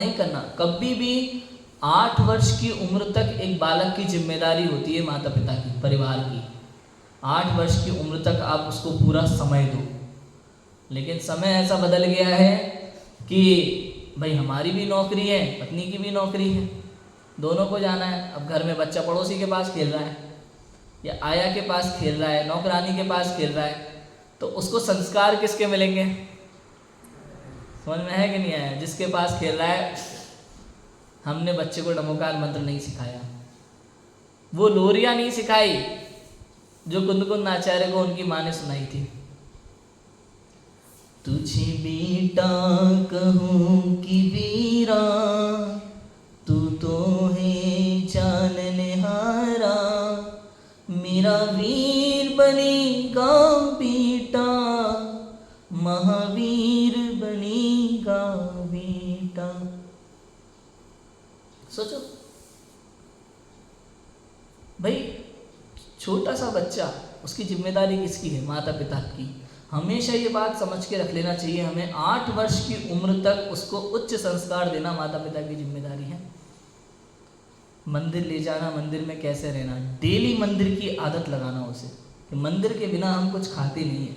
नहीं करना। कभी भी 8 वर्ष की उम्र तक एक बालक की जिम्मेदारी होती है माता पिता की, परिवार की। 8 वर्ष की उम्र तक आप उसको पूरा समय दो। लेकिन समय ऐसा बदल गया है कि भाई हमारी भी नौकरी है, पत्नी की भी नौकरी है, दोनों को जाना है। अब घर में बच्चा पड़ोसी के पास खेल रहा है या आया के पास खेल रहा है, नौकरानी के पास खेल रहा है, तो उसको संस्कार किसके मिलेंगे? समझ में है कि नहीं आया? जिसके पास खेल रहा है। हमने बच्चे को नमोकार मंत्र नहीं सिखाया, वो लोरियां नहीं सिखाई जो कुंद कुंद आचार्य को उनकी माँ ने सुनाई थी। तुझे बेटा कहूँ कि वीरा, तू तो है जाननहारा, मेरा वीर बनेगा बेटा, महावीर बनेगा बेटा। सोचो भाई, छोटा सा बच्चा, उसकी जिम्मेदारी किसकी है? माता पिता की। हमेशा ये बात समझ के रख लेना चाहिए, हमें 8 वर्ष की उम्र तक उसको उच्च संस्कार देना माता पिता की जिम्मेदारी है। मंदिर ले जाना, मंदिर में कैसे रहना, डेली मंदिर की आदत लगाना उसे कि मंदिर के बिना हम कुछ खाते नहीं है,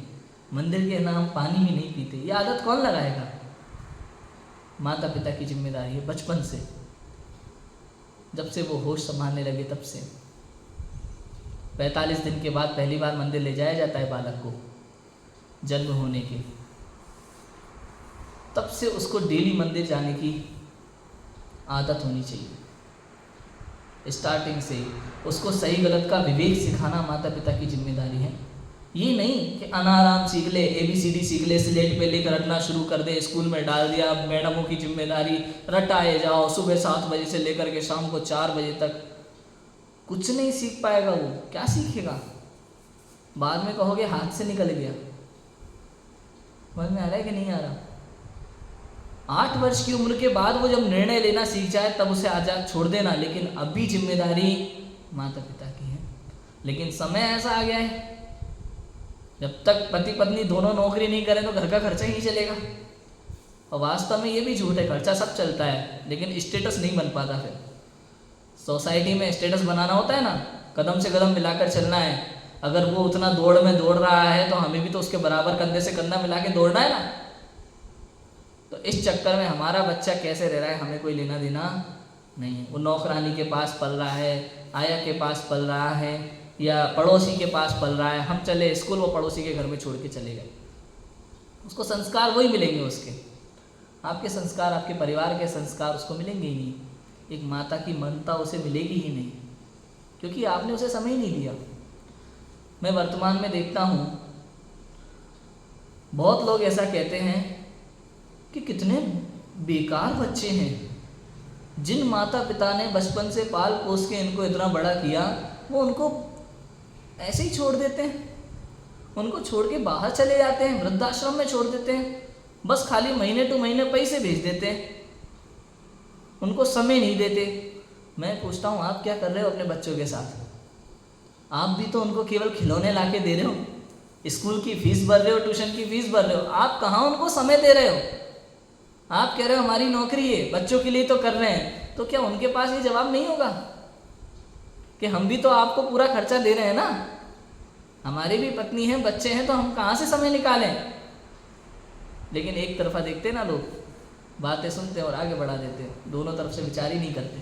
मंदिर के बिना हम पानी भी नहीं पीते। ये आदत कौन लगाएगा? माता पिता की जिम्मेदारी है बचपन से, जब से वो होश संभालने लगे तब से। 45 दिन के बाद पहली बार मंदिर ले जाया जाता है बालक को, जन्म होने के, तब से उसको डेली मंदिर जाने की आदत होनी चाहिए। स्टार्टिंग से उसको सही गलत का विवेक सिखाना माता पिता की जिम्मेदारी है। ये नहीं कि अनाराम सीख ले, ABCD सीख ले, स्लेट पे लेकर रटना शुरू कर दे, स्कूल में डाल दिया, मैडमों की जिम्मेदारी, रटाए जाओ, सुबह 7 बजे से लेकर के शाम को 4 बजे तक। कुछ नहीं सीख पाएगा वो, क्या सीखेगा? बाद में कहोगे हाथ से निकल गया। समझ में आ रहा है कि नहीं आ रहा? 8 वर्ष की उम्र के बाद वो जब निर्णय लेना सीख जाए तब उसे आजाद छोड़ देना, लेकिन अभी जिम्मेदारी माता पिता की है। लेकिन समय ऐसा आ गया है, जब तक पति पत्नी दोनों नौकरी नहीं करें तो घर का खर्चा ही नहीं चलेगा। और वास्तव में ये भी झूठ है, खर्चा सब चलता है लेकिन स्टेटस नहीं बन पाता। फिर सोसाइटी में स्टेटस बनाना होता है ना, कदम से कदम मिलाकर चलना है। अगर वो उतना दौड़ में दौड़ रहा है तो हमें भी तो उसके बराबर कंधे से कंधा मिला के दौड़ना है ना। तो इस चक्कर में हमारा बच्चा कैसे रह रहा है हमें कोई लेना देना नहीं है। वो नौकरानी के पास पल रहा है, आया के पास पल रहा है, या पड़ोसी के पास पल रहा है। हम चले स्कूल, वो पड़ोसी के घर में छोड़ के चले गए, उसको संस्कार वही मिलेंगे उसके। आपके संस्कार, आपके परिवार के संस्कार उसको मिलेंगे ही नहीं। एक माता की ममता उसे मिलेगी ही नहीं, क्योंकि आपने उसे समय ही नहीं दिया। मैं वर्तमान में देखता हूँ बहुत लोग ऐसा कहते हैं कि कितने बेकार बच्चे हैं, जिन माता पिता ने बचपन से पाल पोस के इनको इतना बड़ा किया, वो उनको ऐसे ही छोड़ देते हैं, उनको छोड़ के बाहर चले जाते हैं, वृद्धाश्रम में छोड़ देते हैं, बस खाली महीने टू महीने पैसे भेज देते हैं, उनको समय नहीं देते। मैं पूछता हूँ आप क्या कर रहे हो अपने बच्चों के साथ? आप भी तो उनको केवल खिलौने ला के दे रहे हो, स्कूल की फीस भर रहे हो, ट्यूशन की फीस भर रहे हो, आप कहाँ उनको समय दे रहे हो? आप कह रहे हो हमारी नौकरी है, बच्चों के लिए तो कर रहे हैं, तो क्या उनके पास ये जवाब नहीं होगा कि हम भी तो आपको पूरा खर्चा दे रहे हैं ना, हमारी भी पत्नी है, बच्चे हैं, तो हम कहाँ से समय निकालें? लेकिन एक तरफा देखते ना लोग, बातें सुनते हैं और आगे बढ़ा देते हैं, दोनों तरफ से विचार ही नहीं करते।